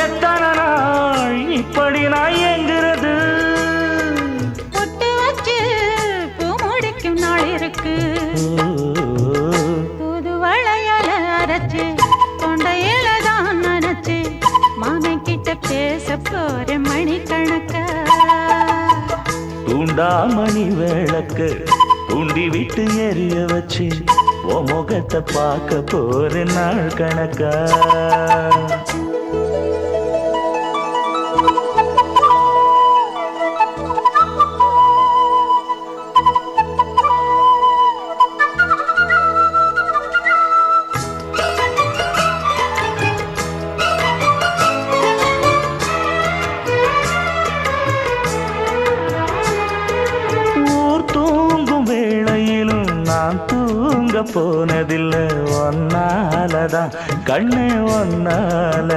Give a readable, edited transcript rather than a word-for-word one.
எத்தனை நாள் இப்படி நான் எங்கிறது? பொட்டு வச்சு பூ முடிக்கும் நாள் இருக்கு. புது வளையல அரைச்சு தொண்டையில தான் நினைச்சு மாமன் கிட்ட பேச போற மணிக்கணக்கா. தூண்டாமணி விளக்கு தூண்டி விட்டு எரிய வச்சு ஓ முகத்தை பார்க்க போற நாள் கணக்கா. நான் தூங்க போனதில்லை ஒன்னாலதான் கண்ணே ஒன்னால.